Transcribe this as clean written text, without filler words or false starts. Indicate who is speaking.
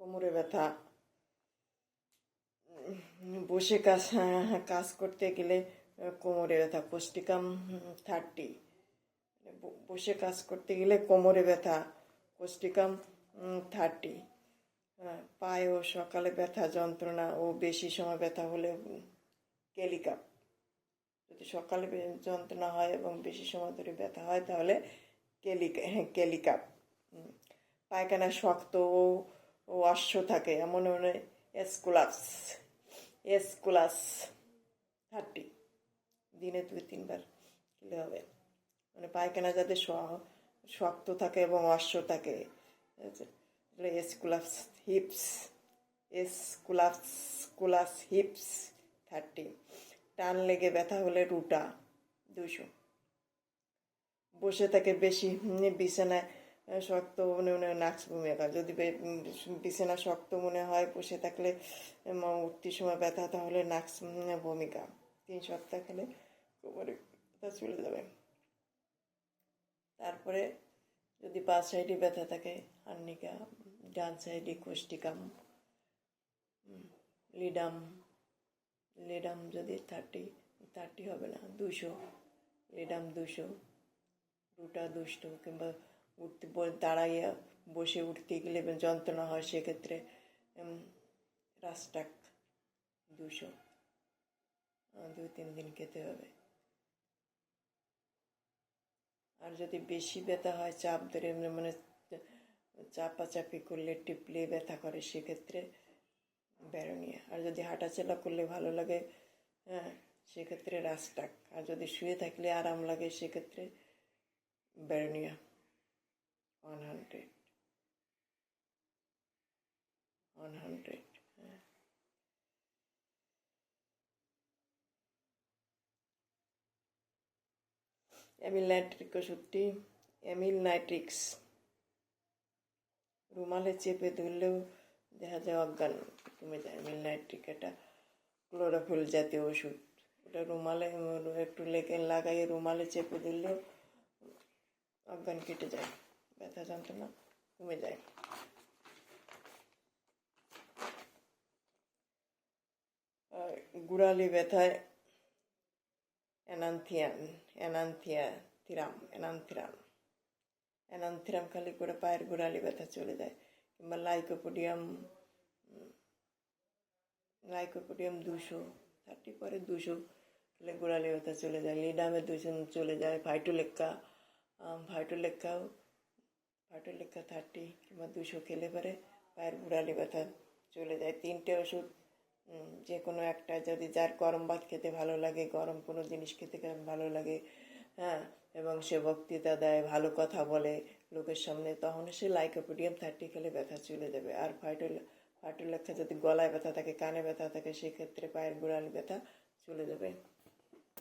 Speaker 1: কোমরে ব্যথা, বসে কাজ করতে গেলে কোমরে ব্যথা, কোষ্ঠিকাম 30। বসে কাজ করতে গেলে কোমরে ব্যথা, কোষ্ঠিকাম 30। পায়ে ও সকালে ব্যথা যন্ত্রণা ও বেশি সময় ব্যথা হলে কেলিকাপ। যদি সকালে যন্ত্রণা হয় এবং বেশি সময় ধরে ব্যথা হয় তাহলে কেলিকাপ। পায়খানা শক্ত ও অশ্ব থাকে এমন মানে এসকুলাস 30। দিনে 2-3 বার খেলে হবে। মানে পায়খানা যাতে শক্ত থাকে এবং অশ্ব থাকে, এসকুলাস হিপস 30। টান লেগে ব্যথা হলে রুটা 200। বসে থাকে বেশি বিছানায় শক্ত নাক্স ভূমিকা। যদি বিছানা শক্ত মনে হয় বসে থাকলে উঠতে সময় ব্যথা তাহলে নাক্স ভূমিকা। 3 সপ্তাহ খেলে কোমরে ব্যথা চলে যাবে। তারপরে যদি বাঁ সাইডে ব্যথা থাকে হার্নিকা, ডান সাইডে কোষ্ঠিকাম, লিডাম যদি 30 হবে না 200, লিডাম 200, রুটা 200। কিংবা উঠতে দাঁড়াইয়া বসে উঠতে গেলে যন্ত্রণা হয় সেক্ষেত্রে রাস্টাক 200। 2-3 দিন খেতে হবে। আর যদি বেশি ব্যথা হয় চাপ ধরে মানে চাপাচাপি করলে টিপলে ব্যথা করে সেক্ষেত্রে ব্যারোনিয়া। আর যদি হাঁটাচলা করলে ভালো লাগে সেক্ষেত্রে রাস্টাক। আর যদি শুয়ে থাকলে আরাম লাগে সেক্ষেত্রে ব্যারোনিয়া 100। অ্যামিল ওষুধটি নাইট্রিক্স রুমালে চেপে ধরলেও দেখা যায় অজ্ঞান কমে যায়। অ্যামিল নাইট্রিক এটা ক্লোরোফিল জাতীয় ওষুধ। ওটা রুমালে একটু লাগাইয়ে রুমালে চেপে ধরলেও অজ্ঞান কেটে যায়, ব্যথা যন্ত্রণা কমে যায়। গুড়ালি ব্যথায় অ্যানান্থিরাম খালি করে পায়ের গোড়ালি ব্যথা চলে যায়। কিংবা লাইকোপোডিয়াম 200, 30 পরে 200 খেলে গোড়ালি ব্যথা চলে যায়। লিডামে 200 চলে যায়। ভাইটোলেক্কাও 30 কিংবা 200 খেলে পরে পায়ের গোড়ালি ব্যথা চলে যায়। 3টে ওষুধ যে কোনো একটা, যদি যার গরম ভাত খেতে ভালো লাগে, গরম কোনো জিনিস খেতে ভালো লাগে, এবং সে বক্তৃতা দেয়, ভালো কথা বলে লোকের সামনে, তখন সে লাইকোপোডিয়াম 30 খেলে ব্যথা চলে যাবে। আর ফাইটোলেক্কা যদি গলায় ব্যথা থাকে, কানে ব্যথা থাকে, সেক্ষেত্রে পায়ের গোড়ালি ব্যথা চলে যাবে।